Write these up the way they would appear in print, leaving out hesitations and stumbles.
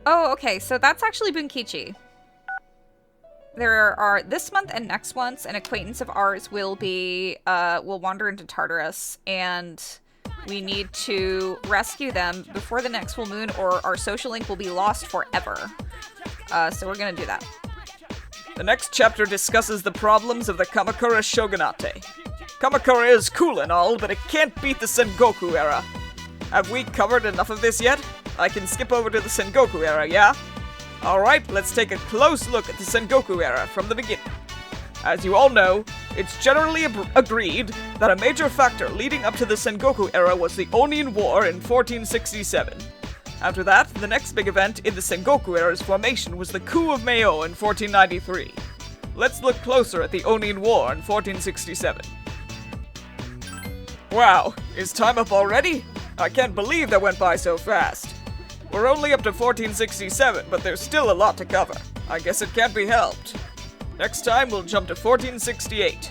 Oh, okay, so that's actually Bunkichi. There are, this month and next month, an acquaintance of ours will wander into Tartarus, and we need to rescue them before the next full moon, or our social link will be lost forever. So we're gonna do that. The next chapter discusses the problems of the Kamakura Shogunate. Kamakura is cool and all, but it can't beat the Sengoku era. Have we covered enough of this yet? I can skip over to the Sengoku era, yeah? Alright, let's take a close look at the Sengoku era from the beginning. As you all know, it's generally agreed that a major factor leading up to the Sengoku era was the Onin War in 1467. After that, the next big event in the Sengoku era's formation was the coup of Meio in 1493. Let's look closer at the Onin War in 1467. Wow, is time up already? I can't believe that went by so fast. We're only up to 1467, but there's still a lot to cover. I guess it can't be helped. Next time, we'll jump to 1468.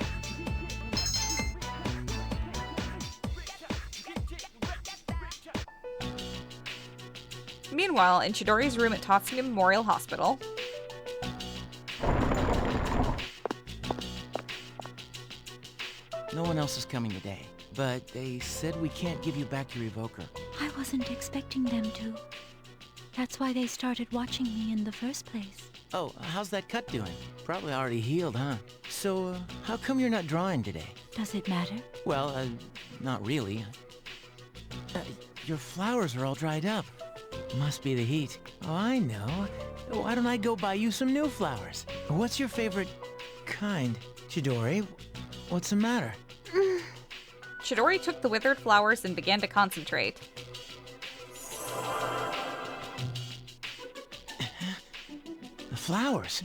Meanwhile, in Chidori's room at Tatsuya Memorial Hospital... No one else is coming today, but they said we can't give you back your evoker. I wasn't expecting them to. That's why they started watching me in the first place. Oh, how's that cut doing? Probably already healed, huh? So, how come you're not drawing today? Does it matter? Well, not really. Your flowers are all dried up. Must be the heat. Oh, I know. Why don't I go buy you some new flowers? What's your favorite kind? Chidori, what's the matter? Chidori took the withered flowers and began to concentrate. The flowers?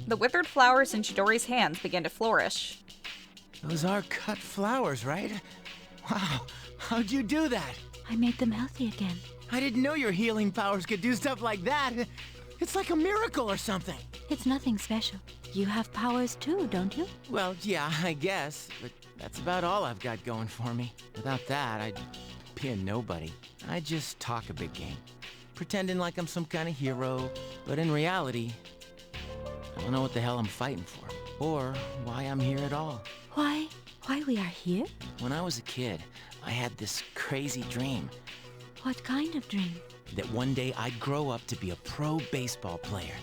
The withered flowers in Chidori's hands began to flourish. Those are cut flowers, right? Wow, how'd you do that? I made them healthy again. I didn't know your healing powers could do stuff like that. It's like a miracle or something. It's nothing special. You have powers too, don't you? Well, yeah, I guess, but that's about all I've got going for me. Without that, I'd be a nobody. I just talk a big game, pretending like I'm some kind of hero, but in reality, I don't know what the hell I'm fighting for, or why I'm here at all. Why we are here? When I was a kid, I had this crazy dream. What kind of dream? That one day I'd grow up to be a pro baseball player.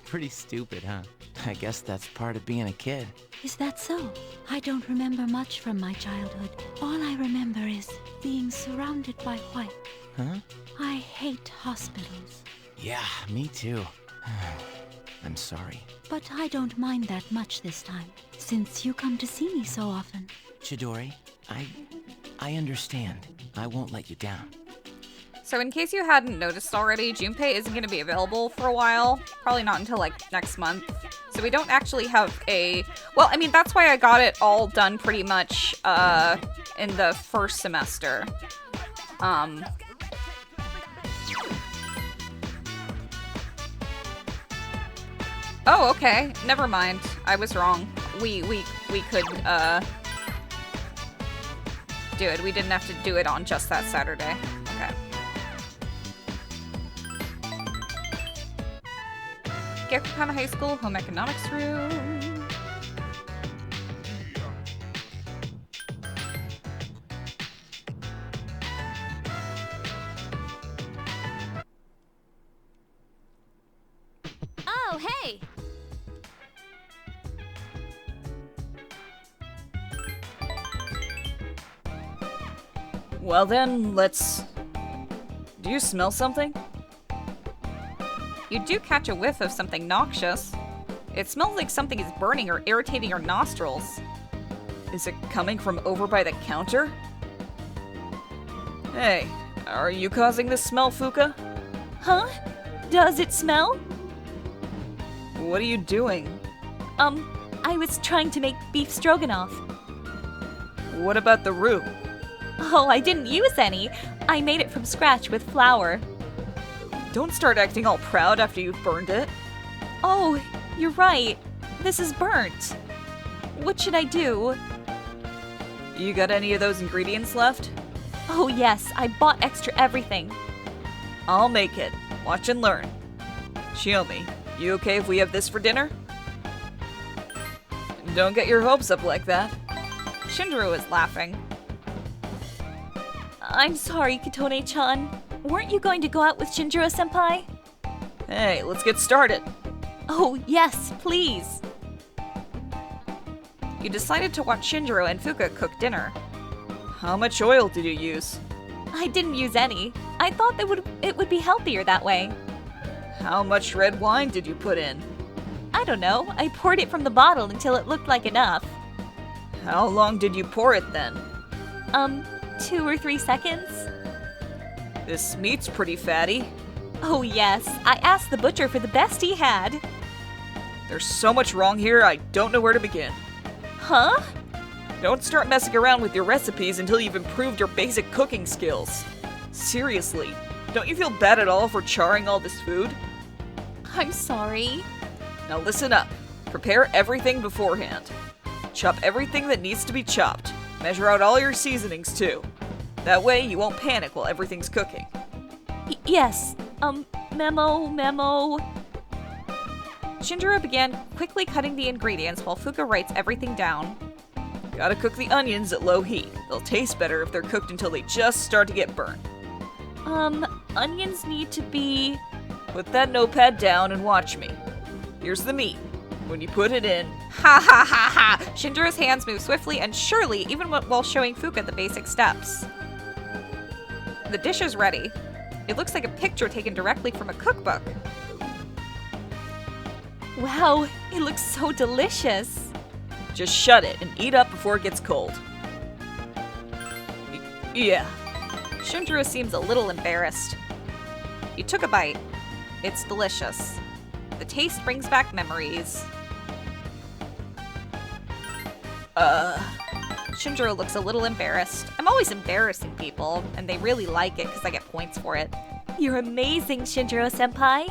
Pretty stupid, huh? I guess that's part of being a kid. Is that so? I don't remember much from my childhood. All I remember is being surrounded by white. Huh? I hate hospitals. Yeah, me too. I'm sorry. But I don't mind that much this time, since you come to see me so often. Chidori, I understand. I won't let you down. So in case you hadn't noticed already, Junpei isn't going to be available for a while. Probably not until, like, next month. So we don't actually have a... Well, I mean, that's why I got it all done pretty much in the first semester. Oh, okay. Never mind. I was wrong. We could, do it. We didn't have to do it on just that Saturday. Okay. Gekukana High School Home Economics Room. Oh, hey! Well then, let's... Do you smell something? You do catch a whiff of something noxious. It smells like something is burning or irritating your nostrils. Is it coming from over by the counter? Hey, are you causing this smell, Fuka? Huh? Does it smell? What are you doing? I was trying to make beef stroganoff. What about the roux? Oh, I didn't use any. I made it from scratch with flour. Don't start acting all proud after you've burned it. Oh, you're right. This is burnt. What should I do? You got any of those ingredients left? Oh yes, I bought extra everything. I'll make it. Watch and learn. Shiomi, you okay if we have this for dinner? Don't get your hopes up like that. Shinjiro is laughing. I'm sorry, Kitone-chan. Weren't you going to go out with Shinjiro-senpai? Hey, let's get started. Oh, yes, please. You decided to watch Shinjiro and Fuka cook dinner. How much oil did you use? I didn't use any. I thought it would be healthier that way. How much red wine did you put in? I don't know. I poured it from the bottle until it looked like enough. How long did you pour it then? 2 or 3 seconds. This meat's pretty fatty. Oh yes, I asked the butcher for the best he had. There's so much wrong here, I don't know where to begin. Huh? Don't start messing around with your recipes until you've improved your basic cooking skills. Seriously, don't you feel bad at all for charring all this food? I'm sorry. Now listen up. Prepare everything beforehand. Chop everything that needs to be chopped. Measure out all your seasonings too. That way you won't panic while everything's cooking. Yes. Memo. Shinjiro began quickly cutting the ingredients while Fuka writes everything down. Gotta cook the onions at low heat. They'll taste better if they're cooked until they just start to get burnt. Onions need to be... Put that notepad down and watch me. Here's the meat. When you put it in... Ha ha ha ha! Shinjiro's hands move swiftly and surely, even while showing Fuka the basic steps. The dish is ready. It looks like a picture taken directly from a cookbook. Wow, it looks so delicious. Just shut it and eat up before it gets cold. Yeah. Shinjiro seems a little embarrassed. You took a bite. It's delicious. The taste brings back memories. Shinjiro looks a little embarrassed. I'm always embarrassing people, and they really like it because I get points for it. You're amazing, Shinjiro-senpai.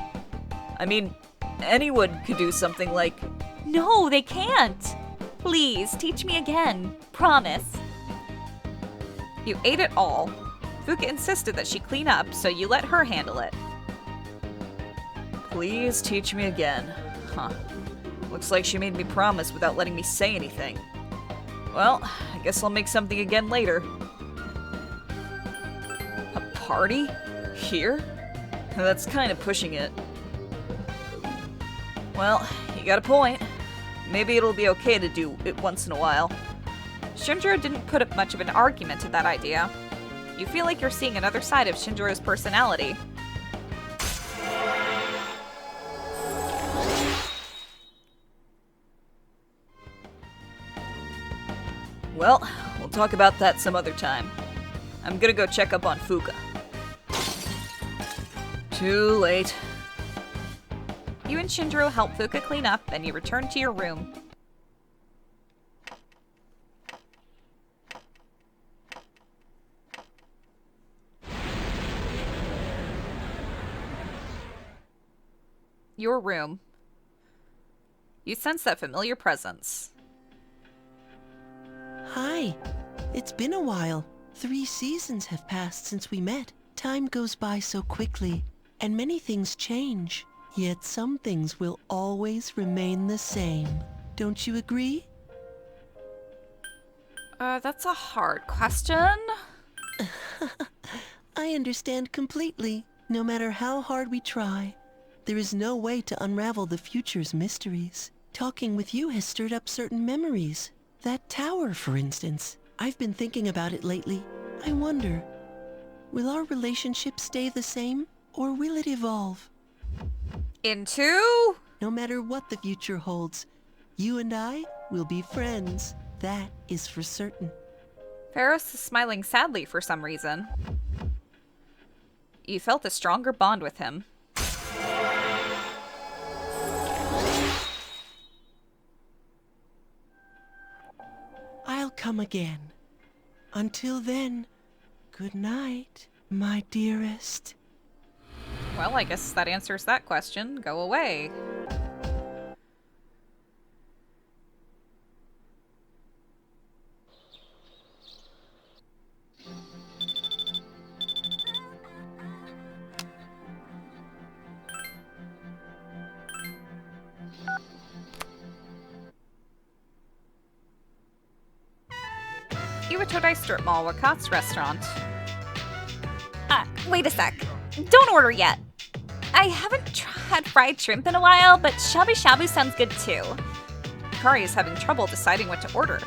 I mean, anyone could do something like... No, they can't. Please, teach me again. Promise. You ate it all. Fuka insisted that she clean up, so you let her handle it. Please teach me again. Huh. Looks like she made me promise without letting me say anything. Well, I guess I'll make something again later. A party? Here? That's kind of pushing it. Well, you got a point. Maybe it'll be okay to do it once in a while. Shinjiro didn't put up much of an argument to that idea. You feel like you're seeing another side of Shinjiro's personality. Well, we'll talk about that some other time. I'm gonna go check up on Fuka. Too late. You and Shinjiro help Fuka clean up, and you return to your room. Your room. You sense that familiar presence. Hi. It's been a while. 3 seasons have passed since we met. Time goes by so quickly, and many things change. Yet some things will always remain the same. Don't you agree? That's a hard question. I understand completely. No matter how hard we try, there is no way to unravel the future's mysteries. Talking with you has stirred up certain memories. That tower, for instance. I've been thinking about it lately. I wonder, will our relationship stay the same, or will it evolve? Into? No matter what the future holds, you and I will be friends. That is for certain. Ferris is smiling sadly for some reason. You felt a stronger bond with him. I'll come again. Until then, good night, my dearest. Well, I guess that answers that question. Go away. Iwatodai Strip Mall, Wakat's restaurant. Wait a sec. Don't order yet. I haven't had fried shrimp in a while, but shabu shabu sounds good too. Hikari is having trouble deciding what to order.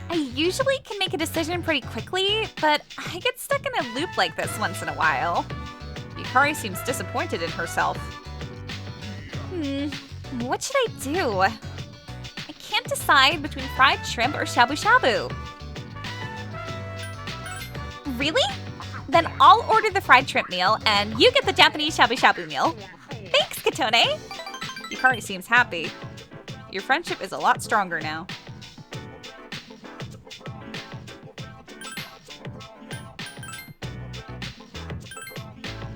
I usually can make a decision pretty quickly, but I get stuck in a loop like this once in a while. Hikari seems disappointed in herself. What should I do? I can't decide between fried shrimp or shabu shabu. Really? Then I'll order the fried shrimp meal, and you get the Japanese shabu shabu meal. Thanks, Katone! Hikari seems happy. Your friendship is a lot stronger now.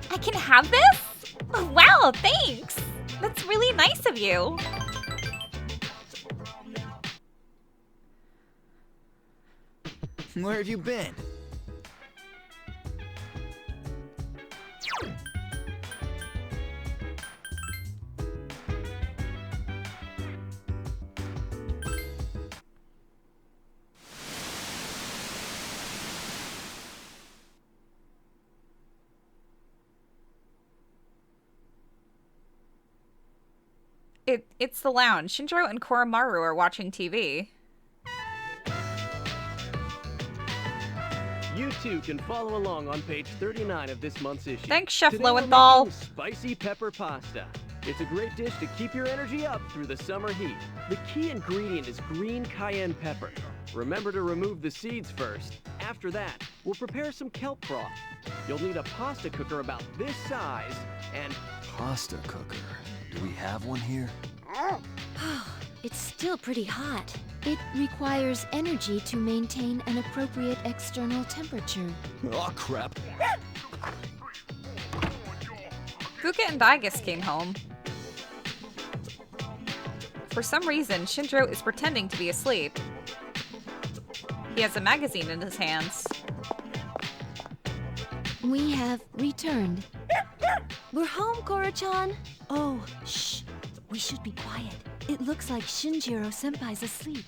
I can have this? Wow, thanks! That's really nice of you. Where have you been? It's the lounge. Shinjiro and Koromaru are watching TV. You too can follow along on page 39 of this month's issue. Thanks, Chef Today we're Lowenthal. making spicy pepper pasta. It's a great dish to keep your energy up through the summer heat. The key ingredient is green cayenne pepper. Remember to remove the seeds first. After that, we'll prepare some kelp broth. You'll need a pasta cooker about this size and... Pasta cooker? Do we have one here? It's still pretty hot. It requires energy to maintain an appropriate external temperature. Oh, crap. Fuka and Daigus came home. For some reason, Shinjiro is pretending to be asleep. He has a magazine in his hands. We have returned. We're home, Koro-chan. Oh, shh. We should be quiet. It looks like Shinjiro-senpai's asleep.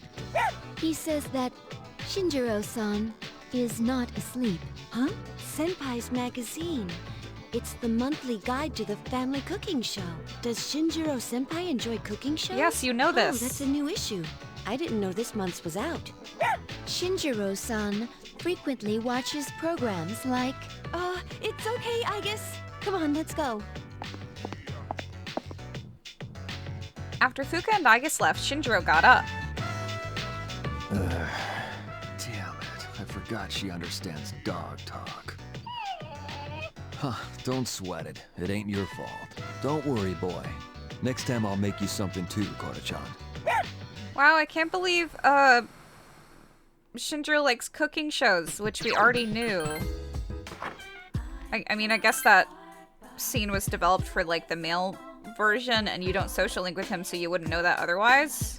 He says that Shinjiro-san is not asleep. Huh? Senpai's magazine. It's the monthly guide to the family cooking show. Does Shinjiro-senpai enjoy cooking shows? Yes, you know this. Oh, that's a new issue. I didn't know this month's was out. Shinjiro-san frequently watches programs like... it's okay, I guess. Come on, let's go. After Fuka and Daigus left, Shinjiro got up. Damn it. I forgot she understands dog talk. Huh, don't sweat it. It ain't your fault. Don't worry, boy. Next time I'll make you something too, Koro-chan. Wow, I can't believe, Shinjiro likes cooking shows, which we already knew. I mean, I guess that scene was developed for, like, the male version, and you don't social link with him, so you wouldn't know that otherwise.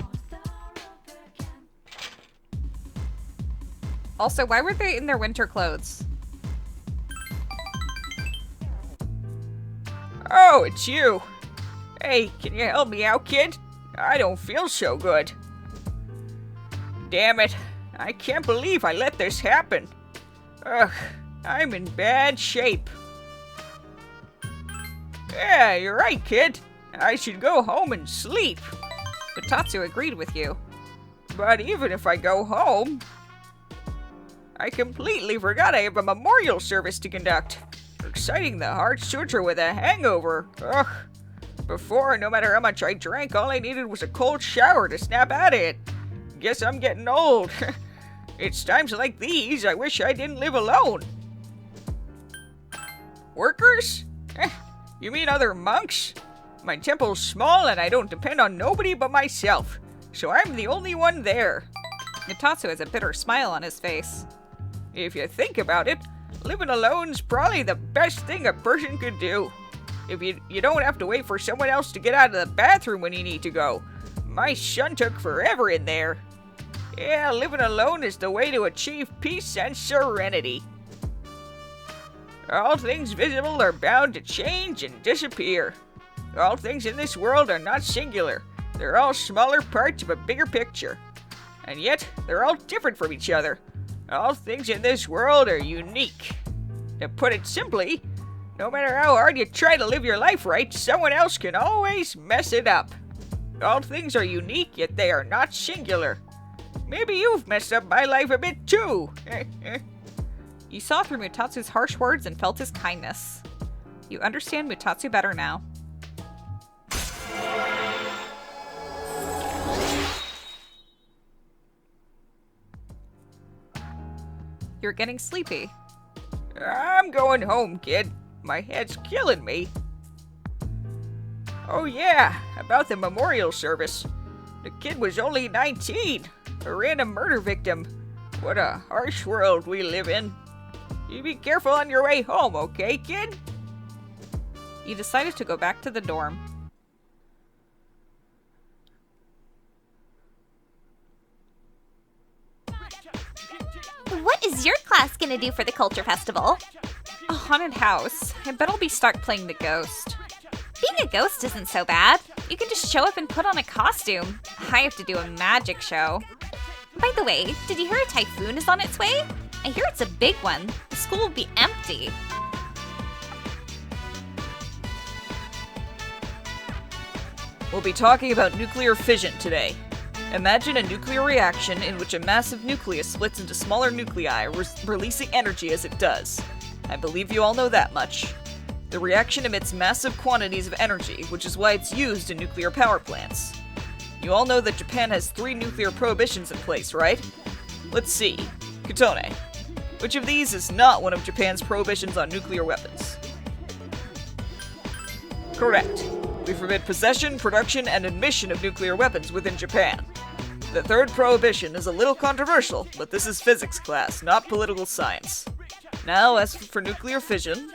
Also, why were they in their winter clothes? Oh, it's you. Hey, can you help me out, kid? I don't feel so good. Damn it. I can't believe I let this happen. Ugh, I'm in bad shape. Yeah, you're right, kid. I should go home and sleep. Tatsu agreed with you. But even if I go home, I completely forgot I have a memorial service to conduct. Reciting the Heart Sutra with a hangover. Ugh. Before, no matter how much I drank, all I needed was a cold shower to snap out of it. Guess I'm getting old. It's times like these I wish I didn't live alone. Workers? You mean other monks? My temple's small and I don't depend on nobody but myself, so I'm the only one there. Natatsu has a bitter smile on his face. If you think about it, living alone's probably the best thing a person could do. If you don't have to wait for someone else to get out of the bathroom when you need to go. My son took forever in there. Yeah, living alone is the way to achieve peace and serenity. All things visible are bound to change and disappear. All things in this world are not singular. They're all smaller parts of a bigger picture. And yet, they're all different from each other. All things in this world are unique. To put it simply, no matter how hard you try to live your life right, someone else can always mess it up. All things are unique, yet they are not singular. Maybe you've messed up my life a bit too. You saw through Mutatsu's harsh words and felt his kindness. You understand Mutatsu better now. You're getting sleepy. I'm going home, kid. My head's killing me. Oh yeah, about the memorial service. The kid was only 19, a random murder victim. What a harsh world we live in. You be careful on your way home, okay, kid? You decided to go back to the dorm. What is your class gonna do for the culture festival? A haunted house. I bet I'll be stuck playing the ghost. Being a ghost isn't so bad. You can just show up and put on a costume. I have to do a magic show. By the way, did you hear a typhoon is on its way? I hear it's a big one. The school will be empty. We'll be talking about nuclear fission today. Imagine a nuclear reaction in which a massive nucleus splits into smaller nuclei, releasing energy as it does. I believe you all know that much. The reaction emits massive quantities of energy, which is why it's used in nuclear power plants. You all know that Japan has 3 nuclear prohibitions in place, right? Let's see. Kotone. Which of these is not one of Japan's prohibitions on nuclear weapons? Correct. We forbid possession, production, and admission of nuclear weapons within Japan. The 3rd prohibition is a little controversial, but this is physics class, not political science. Now, as for nuclear fission...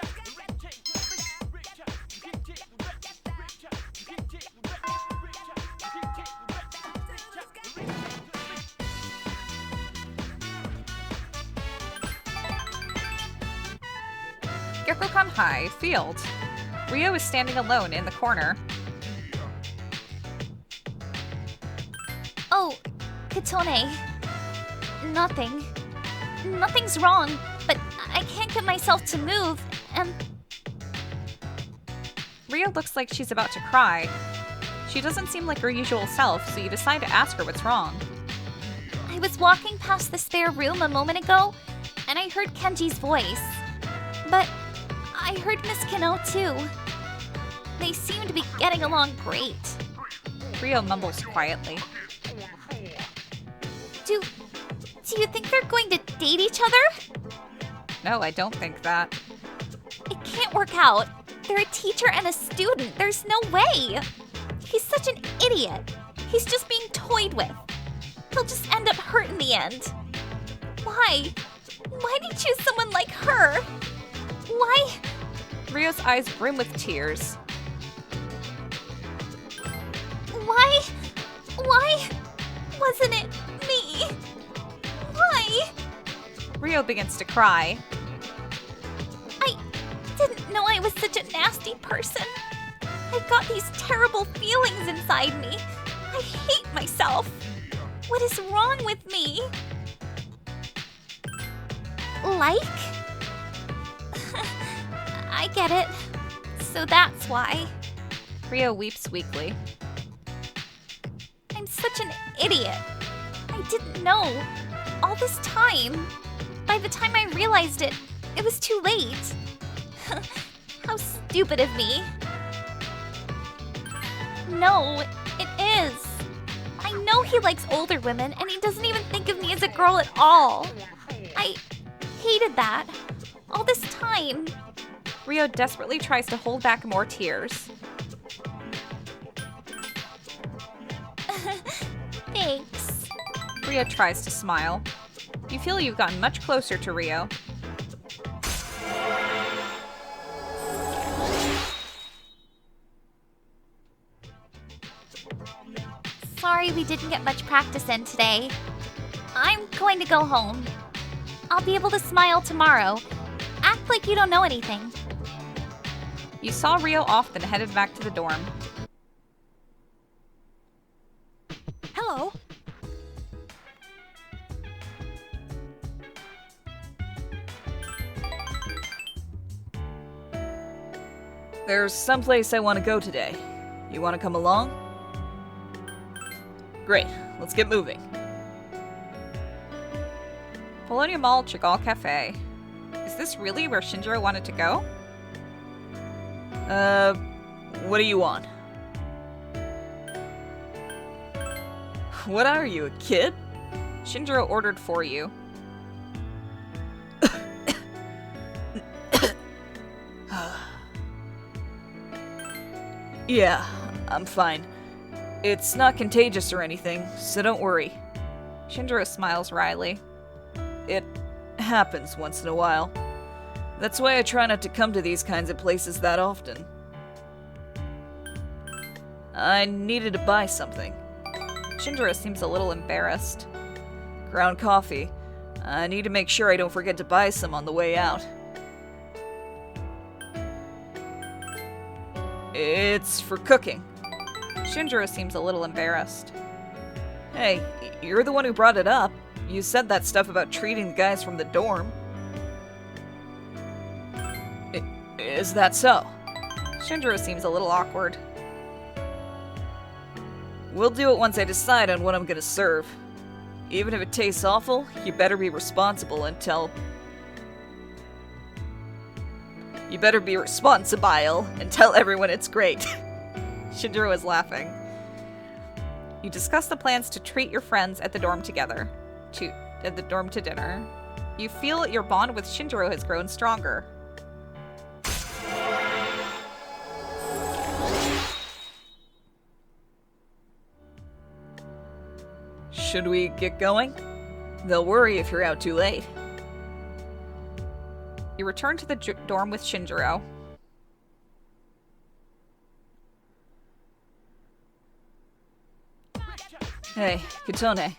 Gekukan High, field. Rio is standing alone in the corner. Oh, Kotone. Nothing. Nothing's wrong, but I can't get myself to move, and... Rio looks like she's about to cry. She doesn't seem like her usual self, so you decide to ask her what's wrong. I was walking past the spare room a moment ago, and I heard Kenji's voice. But I heard Miss Kano too. They seem to be getting along great. Rio mumbles quietly. Do you think they're going to date each other? No, I don't think that. It can't work out. They're a teacher and a student. There's no way. He's such an idiot. He's just being toyed with. He'll just end up hurt in the end. Why? Why did you choose someone like her? Why? Rio's eyes brim with tears. Why wasn't it me? Why? Rio begins to cry. I didn't know I was such a nasty person. I've got these terrible feelings inside me. I hate myself. What is wrong with me? Like? I get it. So that's why. Rio weeps weakly. I'm such an idiot. I didn't know. All this time. By the time I realized it, it was too late. How stupid of me. No, it is. I know he likes older women, and he doesn't even think of me as a girl at all. I hated that. All this time. Rio desperately tries to hold back more tears. Thanks. Rio tries to smile. You feel you've gotten much closer to Rio. Sorry we didn't get much practice in today. I'm going to go home. I'll be able to smile tomorrow. Act like you don't know anything. You saw Rio off, then headed back to the dorm. Hello. There's someplace I want to go today. You want to come along? Great, let's get moving. Polonia Mall Chagall Cafe. Is this really where Shinjiro wanted to go? What do you want? What are you, a kid? Shinjiro ordered for you. Yeah, I'm fine. It's not contagious or anything, so don't worry. Shinjiro smiles wryly. It happens once in a while. That's why I try not to come to these kinds of places that often. I needed to buy something. Shinjiro seems a little embarrassed. Ground coffee. I need to make sure I don't forget to buy some on the way out. It's for cooking. Shinjiro seems a little embarrassed. Hey, you're the one who brought it up. You said that stuff about treating the guys from the dorm. Is that so? Shinjiro seems a little awkward. We'll do it once I decide on what I'm gonna serve. Even if it tastes awful, you better be responsible and tell... You better be responsible and tell everyone it's great. Shinjiro is laughing. You discuss the plans to treat your friends at the dorm together. At the dorm to dinner. You feel your bond with Shinjiro has grown stronger. Should we get going? They'll worry if you're out too late. You return to the dorm with Shinjiro. Hey, Katone.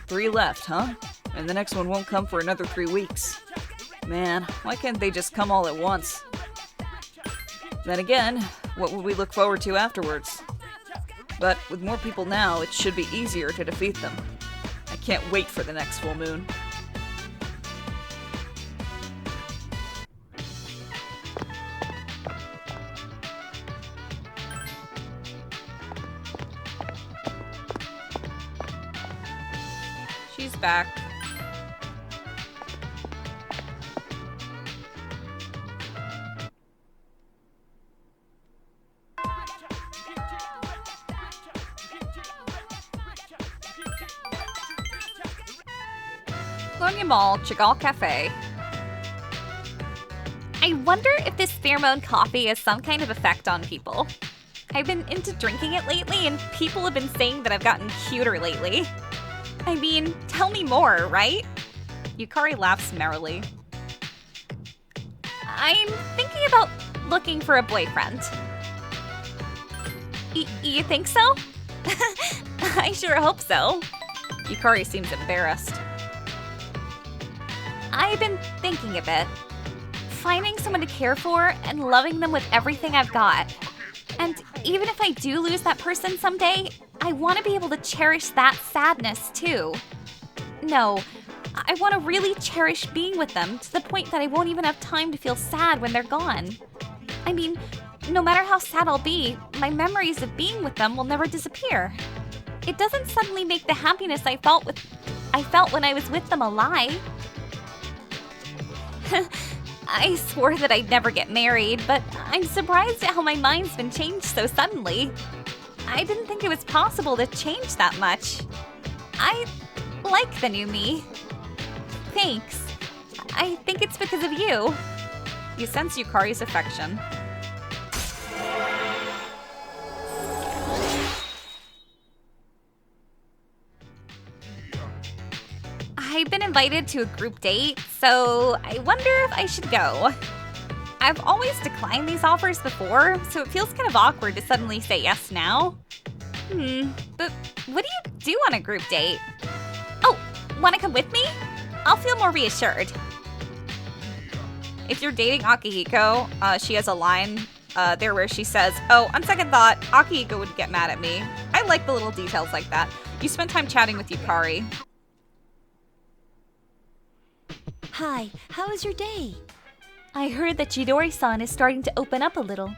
3 left, huh? And the next one won't come for another 3 weeks. Man, why can't they just come all at once? Then again, what would we look forward to afterwards? But with more people now, it should be easier to defeat them. I can't wait for the next full moon. She's back. Polonia Mall Chagall Cafe. I wonder if this pheromone coffee has some kind of effect on people. I've been into drinking it lately, and people have been saying that I've gotten cuter lately. I mean, tell me more, right? Yukari laughs merrily. I'm thinking about looking for a boyfriend. You think so? I sure hope so. Yukari seems embarrassed. I've been thinking a bit. Finding someone to care for and loving them with everything I've got. And even if I do lose that person someday, I want to be able to cherish that sadness too. No, I want to really cherish being with them to the point that I won't even have time to feel sad when they're gone. I mean, no matter how sad I'll be, my memories of being with them will never disappear. It doesn't suddenly make the happiness I felt when I was with them a lie. I swore that I'd never get married, but I'm surprised at how my mind's been changed so suddenly. I didn't think it was possible to change that much. I like the new me. Thanks. I think it's because of you. You sense Yukari's affection. I've been invited to a group date, so I wonder if I should go. I've always declined these offers before, so it feels kind of awkward to suddenly say yes now. But what do you do on a group date? Oh, wanna come with me? I'll feel more reassured. If you're dating Akihiko, she has a line there where she says, "Oh, on second thought, Akihiko would get mad at me." I like the little details like that. You spend time chatting with Yukari. Hi, how was your day? I heard that Chidori-san is starting to open up a little.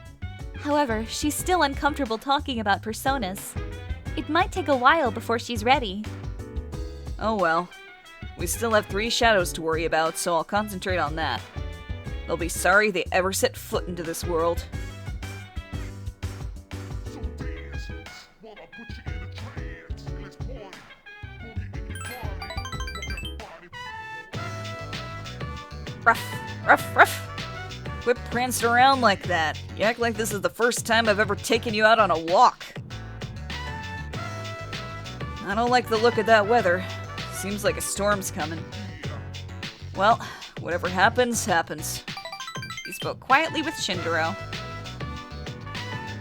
However, she's still uncomfortable talking about personas. It might take a while before she's ready. Oh well. We still have 3 shadows to worry about, so I'll concentrate on that. They'll be sorry they ever set foot into this world. Ruff, ruff, ruff. Quit prancing around like that. You act like this is the first time I've ever taken you out on a walk. I don't like the look of that weather. Seems like a storm's coming. Well, whatever happens, happens. He spoke quietly with Shinjiro.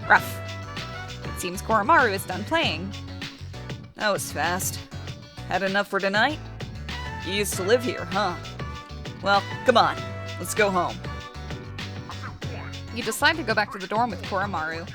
Ruff. It seems Koromaru is done playing. That was fast. Had enough for tonight? You used to live here, huh? Well, come on. Let's go home. You decide to go back to the dorm with Koromaru.